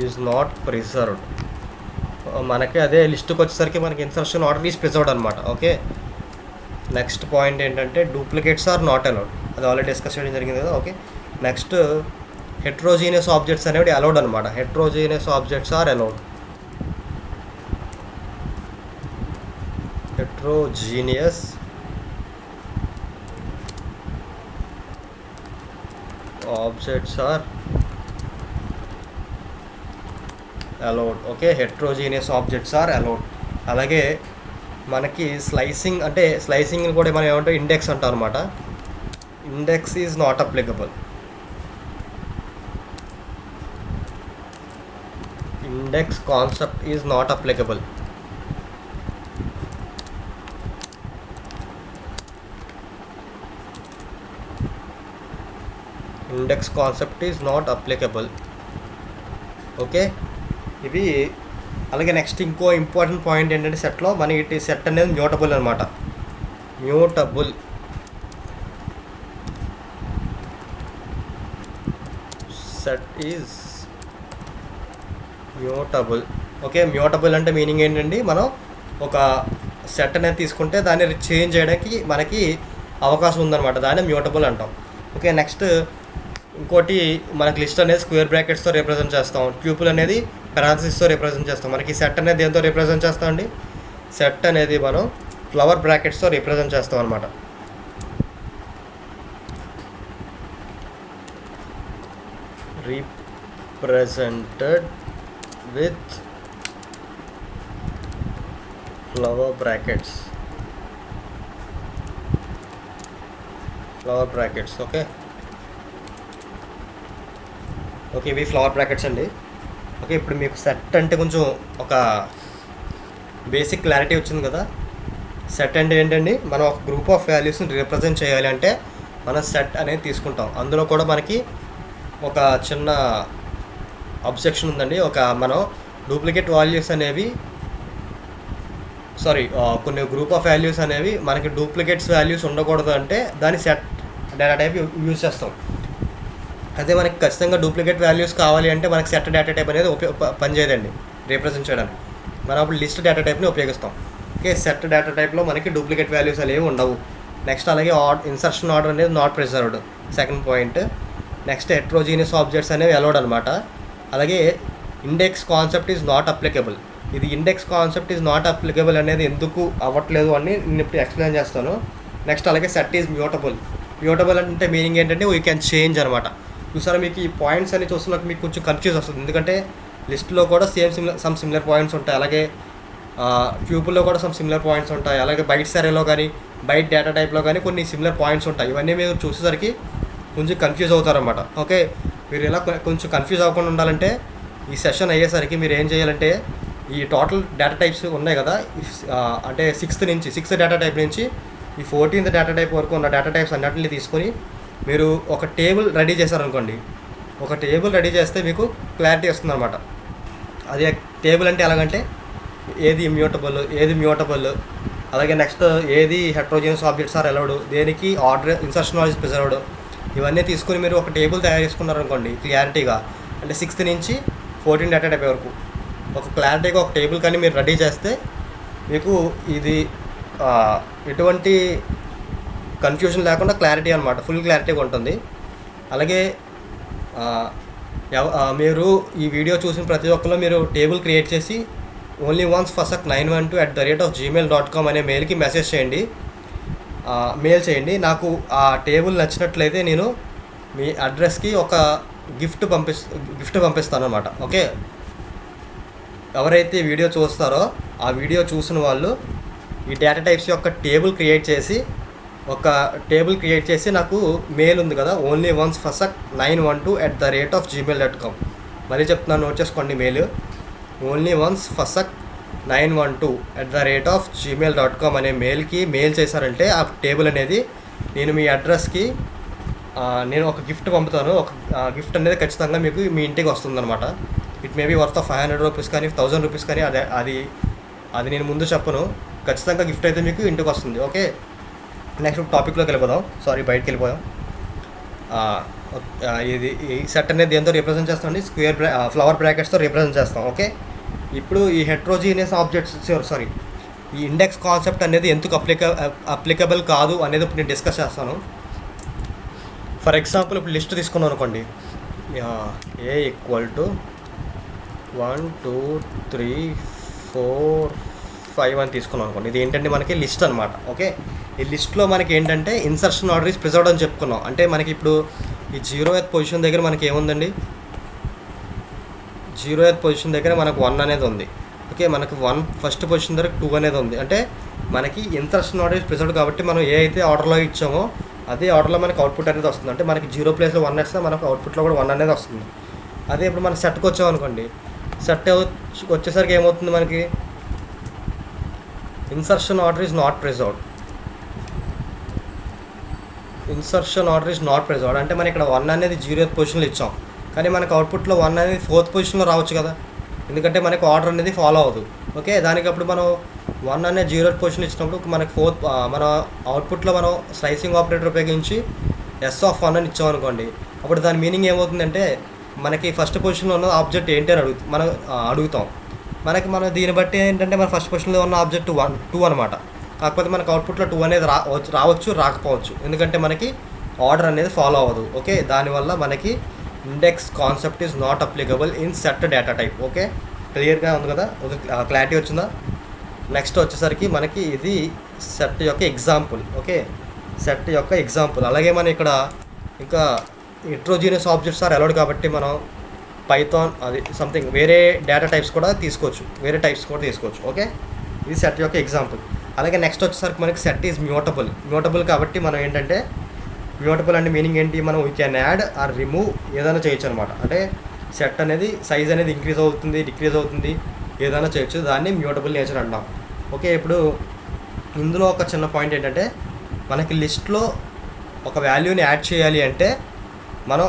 is not preserved. మనకి అదే లిస్ట్కి వచ్చేసరికి మనకి ఇన్సర్షన్ ఆర్డర్ ఈజ్ ప్రిజర్వ్డ్ అనమాట. ఓకే, నెక్స్ట్ పాయింట్ ఏంటంటే డూప్లికేట్స్ ఆర్ నాట్ అలౌడ్. అది ఆల్రెడీ డిస్కస్ చేయడం జరిగింది కదా. ఓకే, నెక్స్ట్ హెట్రోజీనియస్ ఆబ్జెక్ట్స్ అనేవి అలౌడ్ అనమాట. Heterogeneous objects are allowed. Heterogeneous objects are allowed. Okay, heterogeneous objects are allowed. అలాగే మనకి స్లైసింగ్ కూడా మనం ఏమంటాం, ఇండెక్స్ అంటాం అనమాట. Index is not applicable. Index concept is not applicable. Index concept is not applicable. Okay, ఇవి. అలాగే నెక్స్ట్ ఇంకో ఇంపార్టెంట్ పాయింట్ ఏంటంటే సెట్లో మనకి సెట్ అనేది మ్యూటబుల్ అనమాట. Mutable set is mutable. Okay, mutable అంటే మీనింగ్ ఏంటండి, మనం ఒక సెట్ అనేది తీసుకుంటే దాన్ని చేంజ్ చేయడానికి మనకి అవకాశం ఉందన్నమాట, దాన్ని మ్యూటబుల్ అంటాం. ఓకే, నెక్స్ట్ ఇంకోటి మనకి లిస్ట్ అనేది స్క్వేర్ బ్రాకెట్స్తో రిప్రజెంట్ చేస్తాం, ట్యూపుల్ అనేది పెరాన్సిస్తో రిప్రజెంట్ చేస్తాం. మనకి సెట్ అనేది దేంతో రిప్రజెంట్ చేస్తామండి, సెట్ అనేది మనం ఫ్లవర్ బ్రాకెట్స్తో రిప్రజెంట్ చేస్తాం అనమాట. Represented with flower brackets. Okay, ఇవి ఫ్లవర్ బ్రాకెట్స్ అండి. ఓకే, ఇప్పుడు మీకు సెట్ అంటే కొంచెం ఒక బేసిక్ క్లారిటీ వచ్చింది కదా. సెట్ అంటే ఏంటండి, మనం ఒక గ్రూప్ ఆఫ్ వాల్యూస్ని రిప్రజెంట్ చేయాలి అంటే మనం సెట్ అనేది తీసుకుంటాం. అందులో కూడా మనకి ఒక చిన్న అబ్జెక్షన్ ఉందండి. మనం డూప్లికేట్ వాల్యూస్ అనేవి కొన్ని గ్రూప్ ఆఫ్ వాల్యూస్ అనేవి మనకి డూప్లికేట్స్ వాల్యూస్ ఉండకూడదు అంటే దాన్ని సెట్ డేటా టైప్ యూజ్ చేస్తాం. అదే మనకి ఖచ్చితంగా డూప్లికేట్ వాల్యూస్ కావాలి అంటే మనకి సెట్ డేటా టైప్ అనేది పనిచేయదండి రిప్రజెంట్ చేయడానికి. మనం అప్పుడు లిస్ట్ డేటా టైప్ని ఉపయోగిస్తాం. ఓకే, సెట్ డేటా టైప్లో మనకి డూప్లికేట్ వాల్యూస్ అనేవి ఉండవు. నెక్స్ట్ అలాగే ఇన్సర్షన్ ఆర్డర్ అనేది not preserved, second point. Next heterogeneous objects అనేవి అలౌడ్ అనమాట. అలాగే index concept is not applicable. ఇది index concept is not applicable అనేది ఎందుకు అవ్వట్లేదు అని నేను ఇప్పుడు ఎక్స్ప్లెయిన్ చేస్తాను. నెక్స్ట్ అలాగే సెట్ ఈజ్ మ్యూటబుల్. మ్యూటబుల్ అంటే మీనింగ్ ఏంటంటే వీ క్యాన్ చేంజ్ అనమాట. చూసారా, మీకు ఈ పాయింట్స్ అని చూస్తున్నప్పుడు మీకు కొంచెం కన్ఫ్యూజ్ వస్తుంది, ఎందుకంటే లిస్ట్లో కూడా సమ్ సిమిలర్ పాయింట్స్ ఉంటాయి, అలాగే ట్యూపుల్లో కూడా సమ్ సిమిలర్ పాయింట్స్ ఉంటాయి, అలాగే బైట్స్ అరేలో కానీ బైట్ డేటా టైప్లో కానీ కొన్ని సిమిలర్ పాయింట్స్ ఉంటాయి. ఇవన్నీ మీరు చూసేసరికి కొంచెం కన్ఫ్యూజ్ అవుతారన్నమాట. ఓకే, మీరు ఇలా కొంచెం కన్ఫ్యూజ్ అవ్వకుండా ఉండాలంటే ఈ సెషన్ అయ్యేసరికి మీరు ఏం చేయాలంటే ఈ టోటల్ డేటా టైప్స్ ఉన్నాయి కదా, అంటే సిక్స్త్ డేటా టైప్ నుంచి ఈ 14th డేటా టైప్ వరకు ఉన్న డేటా టైప్స్ అన్నింటినీ తీసుకొని మీరు ఒక టేబుల్ రెడీ చేశారనుకోండి. ఒక టేబుల్ రెడీ చేస్తే మీకు క్లారిటీ వస్తుంది అనమాట. అదే టేబుల్ అంటే ఎలాగంటే ఏది మ్యూటబుల్, అలాగే నెక్స్ట్ ఏది హెట్రోజీనియస్ ఆబ్జెక్ట్స్ ఆర్ అలౌడ్, దేనికి ఆర్డర్ ఇన్సర్షన్ ఆర్ ప్రిజర్వ్డ్, ఇవన్నీ తీసుకొని మీరు ఒక టేబుల్ తయారు చేసుకున్నారనుకోండి క్లారిటీగా, అంటే 6th నుంచి 14 డేటా టైప్ వరకు ఒక క్లారిటీగా ఒక టేబుల్ కానీ మీరు రెడీ చేస్తే మీకు ఇది ఎటువంటి కన్ఫ్యూజన్ లేకుండా క్లారిటీ అనమాట, ఫుల్ క్లారిటీగా ఉంటుంది. అలాగే మీరు ఈ వీడియో చూసిన ప్రతి ఒక్కరు మీరు టేబుల్ క్రియేట్ చేసి ఓన్లీ వన్స్ fasaq912@gmail.com అనే మెయిల్కి మెసేజ్ చేయండి, మెయిల్ చేయండి. నాకు ఆ టేబుల్ నచ్చినట్లయితే నేను మీ అడ్రస్కి ఒక గిఫ్ట్ పంపిస్తాను అనమాట. ఓకే, ఎవరైతే వీడియో చూస్తారో ఆ వీడియో చూసిన వాళ్ళు ఈ డేటా టైప్స్ యొక్క టేబుల్ క్రియేట్ చేసి నాకు మెయిల్ ఉంది కదా, ఓన్లీ వన్స్ fasaq912@gmail.com. మళ్ళీ చెప్తున్నాను, నోట్ చేసుకోండి మెయిల్, ఓన్లీ వన్స్ fasaq912@gmail.com అనే మెయిల్కి మెయిల్ చేశారంటే ఆ టేబుల్ అనేది నేను మీ అడ్రస్కి నేను ఒక గిఫ్ట్ పంపుతాను. ఒక గిఫ్ట్ అనేది ఖచ్చితంగా మీకు మీ ఇంటికి వస్తుందన్నమాట. It may be worth of 500 rupees కానీ 1000 రూపీస్ కానీ, అది నేను ముందు చెప్పను, ఖచ్చితంగా గిఫ్ట్ అయితే మీకు ఇంటికి వస్తుంది. ఓకే, నెక్స్ట్ టాపిక్లోకి వెళ్ళిపోదాం. బయటకు వెళ్ళిపోయాం. ఇది ఈ సెట్ అనేది దేంతో రిప్రజెంట్ చేస్తామండి, ఫ్లవర్ బ్రాకెట్స్తో రిప్రజెంట్ చేస్తాం. ఓకే, ఇప్పుడు ఈ హెట్రోజీనియస్ ఆబ్జెక్ట్స్ ఈ ఇండెక్స్ కాన్సెప్ట్ అనేది ఎందుకు అప్లికబుల్ కాదు అనేది ఇప్పుడు నేను డిస్కస్ చేస్తాను. ఫర్ ఎగ్జాంపుల్ ఇప్పుడు లిస్ట్ తీసుకున్నాం అనుకోండి, A = 1 2 3 4 5 అని తీసుకున్నాం అనుకోండి. ఇది ఏంటంటే మనకి లిస్ట్ అనమాట. ఓకే, ఈ లిస్ట్లో మనకి ఏంటంటే ఇన్సర్షన్ ఆర్డర్ ఈజ్ ప్రిజర్వ్డ్ అని చెప్పుకున్నాం. అంటే మనకి ఇప్పుడు ఈ 0th పొజిషన్ దగ్గర మనకి ఏముందండి, 0th పొజిషన్ దగ్గర మనకు 1 అనేది ఉంది. ఓకే, మనకి 1 ఫస్ట్ పొజిషన్ దగ్గర 2 అనేది ఉంది. అంటే మనకి ఇన్సర్షన్ ఆర్డర్ ఈజ్ ప్రిజర్వ్డ్ కాబట్టి మనం ఏ అయితే ఆర్డర్లో ఇచ్చామో అదే ఆర్డర్లో మనకి అవుట్పుట్ అనేది వస్తుంది. అంటే మనకి 0 ప్లేస్లో 1 వేస్తే మనకు అవుట్పుట్లో కూడా 1 అనేది వస్తుంది. అదే ఇప్పుడు మనం సెట్కి వచ్చామనుకోండి, సెట్ వచ్చేసరికి ఏమవుతుంది, మనకి insertion order is not preserved. అంటే మనం ఇక్కడ 1 అనేది 0th పొజిషన్లో ఇచ్చాం. కానీ మనకు అవుట్పుట్లో 1 అనేది 4th పొజిషన్లో రావచ్చు కదా, ఎందుకంటే మనకు ఆర్డర్ అనేది ఫాలో అవ్వదు. ఓకే, దానికి అప్పుడు మనం 1 అనే 0th పొజిషన్ ఇచ్చినప్పుడు మనకు మన అవుట్పుట్లో మనం స్లైసింగ్ ఆపరేటర్ ఉపయోగించి S(1) అని ఇచ్చామనుకోండి, అప్పుడు దాని మీనింగ్ ఏమవుతుందంటే మనకి ఫస్ట్ పొజిషన్లో ఉన్న ఆబ్జెక్ట్ ఏంటి అని మనం అడుగుతాం. మనం దీన్ని బట్టి ఏంటంటే మన ఫస్ట్ పొజిషన్లో ఉన్న ఆబ్జెక్ట్ 2 అనమాట. కాకపోతే మనకు అవుట్పుట్లో 2 అనేది రావచ్చు రాకపోవచ్చు, ఎందుకంటే మనకి ఆర్డర్ అనేది ఫాలో అవ్వదు. ఓకే, దానివల్ల మనకి index concept is not applicable in set data type. Okay, క్లియర్గా ఉంది కదా, క్లారిటీ వచ్చిందా? నెక్స్ట్ వచ్చేసరికి మనకి ఇది సెట్ యొక్క ఎగ్జాంపుల్. ఓకే, సెట్ యొక్క ఎగ్జాంపుల్. అలాగే మనం ఇక్కడ ఇంకా హెట్రోజీనియస్ ఆబ్జెక్ట్స్ ఆర్ అలౌడ్ కాబట్టి మనం పైథాన్ అది సంథింగ్ వేరే డేటా టైప్స్ కూడా తీసుకోవచ్చు. ఓకే, ఇది సెట్ యొక్క ఎగ్జాంపుల్. అలాగే నెక్స్ట్ వచ్చేసరికి మనకి సెట్ ఈజ్ మ్యూటబుల్ కాబట్టి మనం ఏంటంటే మ్యూటబుల్ అంటే మీనింగ్ ఏంటి, మనం we can add or remove ఏదైనా చేయొచ్చు అనమాట. అంటే సెట్ అనేది సైజ్ అనేది ఇంక్రీజ్ అవుతుంది, డిక్రీజ్ అవుతుంది, ఏదైనా చేయొచ్చు, దాన్ని మ్యూటబుల్ నేచర్ అంటాం. ఓకే, ఇప్పుడు ఇందులో ఒక చిన్న పాయింట్ ఏంటంటే మనకి లిస్ట్లో ఒక వాల్యూని యాడ్ చేయాలి అంటే మనం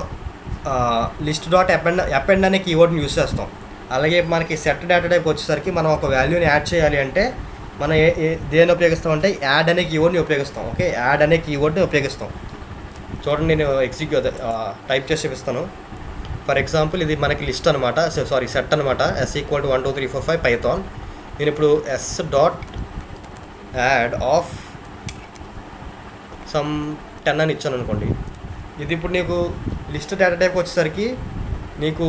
లిస్ట్ డాట్ అపెండ్ అనే కీవర్డ్ని యూస్ చేస్తాం. అలాగే మనకి సెట్ డేటా టైప్ వచ్చేసరికి మనం ఒక వాల్యూని యాడ్ చేయాలి అంటే మనం దేన్ని ఉపయోగిస్తాం అంటే యాడ్ అనే కీవర్డ్ని ఉపయోగిస్తాం. ఓకే, యాడ్ అనే కీవర్డ్ని ఉపయోగిస్తాం. చూడండి, నేను టైప్ చేసి చూపిస్తాను. ఫర్ ఎగ్జాంపుల్ ఇది మనకి లిస్ట్ అనమాట, సెట్ అనమాట. S = 1 2 3 4 5 Python. నేను ఇప్పుడు s.యాడ్ ఆఫ్ సమ్ 10 అని ఇచ్చాను అనుకోండి. ఇది ఇప్పుడు నీకు లిస్ట్ డేటా టైప్ వచ్చేసరికి నీకు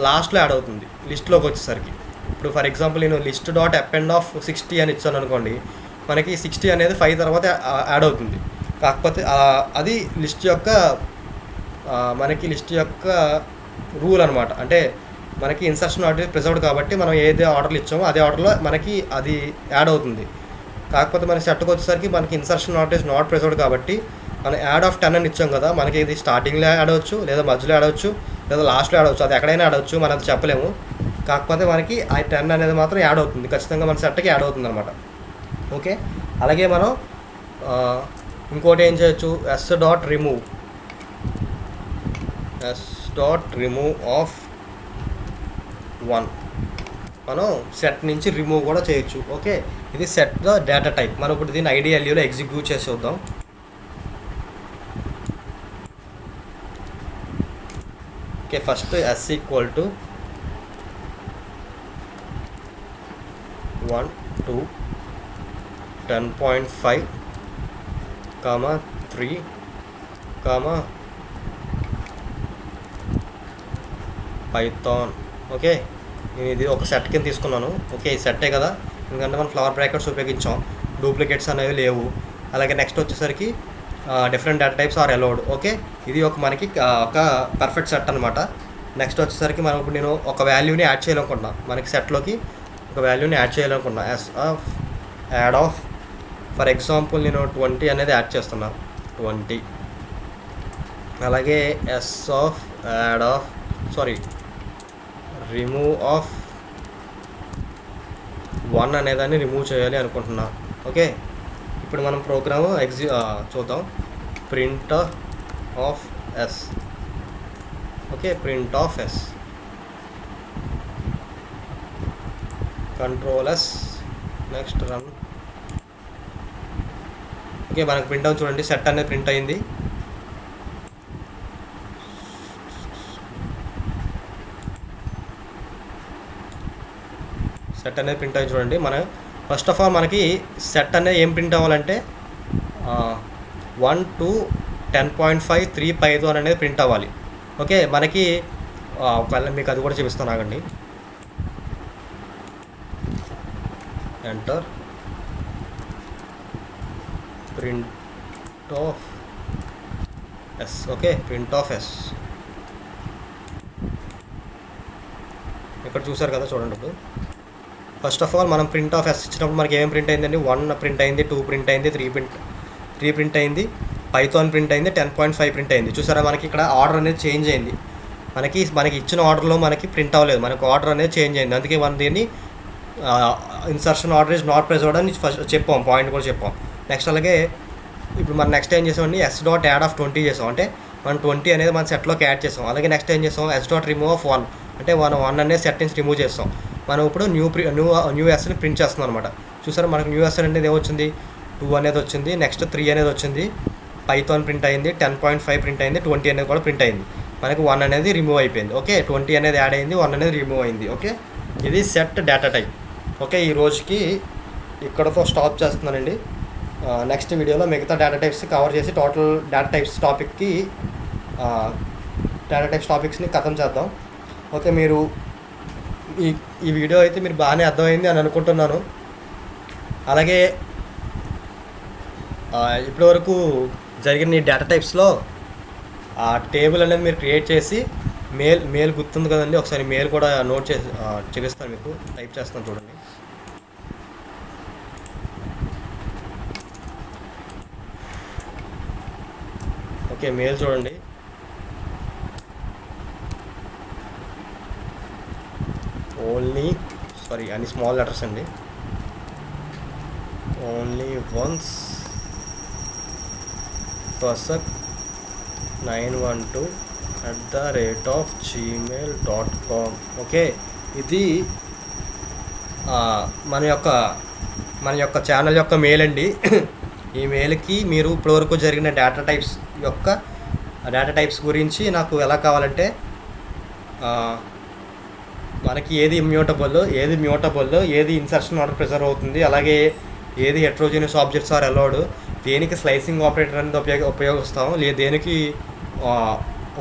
లాస్ట్లో యాడ్ అవుతుంది లిస్ట్లోకి వచ్చేసరికి. ఇప్పుడు ఫర్ ఎగ్జాంపుల్ నేను లిస్ట్ డాట్ అపెండ్ ఆఫ్ 60 అని ఇచ్చాను అనుకోండి, మనకి 60 అనేది 5 తర్వాత యాడ్ అవుతుంది. కాకపోతే అది మనకి లిస్ట్ యొక్క రూల్ అనమాట. అంటే మనకి ఇన్సర్షన్ ఆర్డర్ ప్రిజర్వ్డ్ కాబట్టి మనం ఏదే ఆర్డర్లు ఇచ్చామో అదే ఆర్డర్లో మనకి అది యాడ్ అవుతుంది. కాకపోతే మన సెట్కి వచ్చేసరికి మనకి insertion order is not preserved కాబట్టి మనం యాడ్ ఆఫ్ 10 అని ఇచ్చాం కదా, మనకి ఇది స్టార్టింగ్లో యాడ్ అవ్వచ్చు, లేదా మధ్యలో యాడ్ అవ్వచ్చు, లేదా లాస్ట్లో యాడ్ అవ్వచ్చు, అది ఎక్కడైనా యాడ్ అవ్వచ్చు, మనం చెప్పలేము. కాకపోతే మనకి ఆ 10 అనేది మాత్రం యాడ్ అవుతుంది, ఖచ్చితంగా మన సెట్కి యాడ్ అవుతుంది అనమాట. ఓకే, అలాగే మనం ఇంకోటి ఏం చేయొచ్చు, s.రిమూవ్ ఆఫ్ 1 మనం సెట్ నుంచి రిమూవ్ కూడా చేయొచ్చు. ఓకే, ఇది సెట్ ద డేటా టైప్. మనం ఇప్పుడు దీన్ని IDLEలో ఎగ్జిక్యూట్ చేసి చూద్దాం. Okay, first S = 1 2 10.5 3 Python. Okay, నేను ఇది ఒక సెట్ కింద తీసుకున్నాను. ఓకే, ఈ సెట్టే కదా, ఎందుకంటే మనం ఫ్లవర్ బ్రాకెట్స్ ఉపయోగించాం, డూప్లికేట్స్ అనేవి లేవు. అలాగే నెక్స్ట్ వచ్చేసరికి different data types are allowed. Okay, ఇది మనకి ఒక పర్ఫెక్ట్ సెట్ అనమాట. నెక్స్ట్ వచ్చేసరికి మనం ఇప్పుడు నేను ఒక వాల్యూని యాడ్ చేయాలనుకుంటున్నా, మనకి సెట్లోకి ఒక వాల్యూని యాడ్ చేయాలనుకున్నా. యాడ్ ఆఫ్ ఫర్ ఎగ్జాంపుల్ నేను 20 అనేది యాడ్ చేస్తున్నా, 20. అలాగే యాడ్ ఆఫ్ రిమూవ్ ఆఫ్ 1 అనేదాన్ని రిమూవ్ చేయాలి అనుకుంటున్నా. ఓకే, ఇప్పుడు మనం ప్రోగ్రాము చూద్దాం. Print of S. Okay, print of S, Ctrl S, next run. Okay, మనకు ప్రింట్ అవుతుంది చూడండి, సెట్ అనేది ప్రింట్ అయింది. సెట్ అనేది ప్రింట్ అయ్యి చూడండి. ఫస్ట్ ఆఫ్ ఆల్ మనకి సెట్ అనేది ఏం ప్రింట్ అవ్వాలంటే 1 2 10.5 3 పైథాన్ అనేది ప్రింట్ అవ్వాలి. ఓకే, మనకి ఒకవేళ మీకు అది కూడా చూపిస్తాను, ఆగండి. Enter print of S. Okay, print of S ఇక్కడ చూసారు కదా, చూడండి. ఇప్పుడు ఫస్ట్ ఆఫ్ ఆల్ మనం ప్రింట్ ఆఫ్ S ఇచ్చినప్పుడు మనకి ఏమేమి ప్రింట్ అయిందండి, 1 ప్రింట్ అయింది, 2 ప్రింట్ అయింది, 3 ప్రింట్ అయింది, పైథాన్ ప్రింట్ అయింది, 10.5 ప్రింట్ అయింది. చూసారా, మనకి ఇక్కడ ఆర్డర్ అనేది చేంజ్ అయింది. మనకి ఇచ్చిన ఆర్డర్లో మనకి ప్రింట్ అవ్వలేదు, మనకి ఆర్డర్ అనేది చేంజ్ అయింది. అందుకే మనం దీన్ని ఇన్సర్షన్ ఆర్డర్ ఇస్ నాట్ ప్రెజర్వ్డ్ అని ఫస్ట్ చెప్పాం, పాయింట్ కూడా చెప్పాం. నెక్స్ట్ అలాగే ఇప్పుడు మనం నెక్స్ట్ ఏం చేసామండి, S.యాడ్ ఆఫ్ 20 చేసాం. అంటే మనం 20 అనేది మన సెట్లోకి యాడ్ చేసాం. అలాగే నెక్స్ట్ ఏం చేసాం, ఎస్ డాట్ రిమూవ్ ఆఫ్ 1 అంటే మనం 1 అనేది సెట్ నుంచి రిమూవ్ చేస్తాం. మనం ఇప్పుడు న్యూ ఎస్ని ప్రింట్ చేస్తున్నాం అనమాట. చూసారా మనకు న్యూ ఎస్ అనేది ఏమొచ్చింది, 2 అనేది వచ్చింది, నెక్స్ట్ 3 అనేది వచ్చింది, పైథాన్ ప్రింట్ అయింది, 10.5 ప్రింట్ అయింది, 20 అనేది కూడా ప్రింట్ అయింది. మనకి 1 అనేది రిమూవ్ అయిపోయింది. ఓకే, 20 అనేది యాడ్ అయింది, 1 అనేది రిమూవ్ అయింది. ఓకే, ఇది సెట్ డేటా టైప్. ఓకే, ఈ రోజుకి ఇక్కడతో స్టాప్ చేస్తున్నానండి. నెక్స్ట్ వీడియోలో మిగతా డేటా టైప్స్ కవర్ చేసి టోటల్ డేటా టైప్స్ టాపిక్స్ని ఖతం చేద్దాం. ఓకే, మీరు ఈ వీడియో అయితే మీరు బాగానే అర్థమైంది అని అనుకుంటున్నాను. అలాగే ఇప్పటివరకు జరిగిన ఈ డేటా టైప్స్లో ఆ టేబుల్ అనేది మీరు క్రియేట్ చేసి మెయిల్ గుర్తుంది కదండి, ఒకసారి మెయిల్ కూడా నోట్ చేసి చూపిస్తాను, మీకు టైప్ చేస్తాను చూడండి. ఓకే, మెయిల్ చూడండి. అన్ని స్మాల్ లెటర్స్ అండి. ఓన్లీ వన్స్ ఫసక్ 912@gmail.com. ఓకే, ఇది మన యొక్క ఛానల్ యొక్క మెయిల్ అండి. ఈ మెయిల్కి మీరు ఇప్పటివరకు జరిగిన డేటా టైప్స్ గురించి నాకు ఎలా కావాలంటే, మనకి ఏది ఇమ్యూటబుల్, ఏది ఇన్సర్షన్ ఆర్డర్ ప్రిజర్వ్ అవుతుంది, అలాగే ఏది హెట్రోజీనియస్ ఆబ్జెక్ట్స్ ఆర్ అలౌడ్, దేనికి స్లైసింగ్ ఆపరేటర్ అనేది ఉపయోగిస్తాము, లేదా దేనికి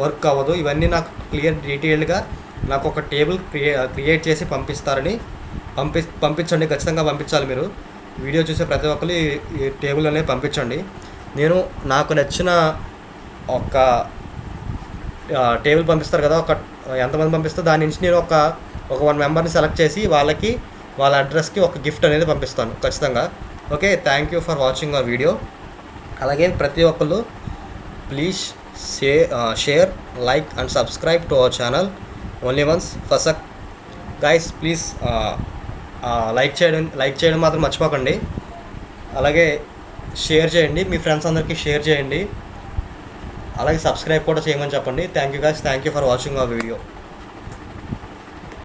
వర్క్ అవ్వదు, ఇవన్నీ నాకు డీటెయిల్డ్గా నాకు ఒక టేబుల్ క్రియేట్ చేసి పంపించండి. ఖచ్చితంగా పంపించాలి. మీరు వీడియో చూసే ప్రతి ఒక్కరు ఈ టేబుల్ అనేది పంపించండి. నాకు నచ్చిన ఒక టేబుల్ పంపిస్తారు కదా, ఎంతమంది పంపిస్తే దాని నుంచి నేను ఒక 1 మెంబర్ని సెలెక్ట్ చేసి వాళ్ళ అడ్రస్కి ఒక గిఫ్ట్ అనేది పంపిస్తాను ఖచ్చితంగా. Okay, thank you for watching our video. అలాగే ప్రతి ఒక్కరు please share, like and subscribe to our channel only once ఫసక్. గైస్ ప్లీజ్ లైక్ చేయడం మాత్రం మర్చిపోకండి. అలాగే షేర్ చేయండి, మీ ఫ్రెండ్స్ అందరికీ షేర్ చేయండి. అలాగే సబ్స్క్రైబ్ కూడా చేయమని చెప్పండి. Thank you guys, thank you for watching our video.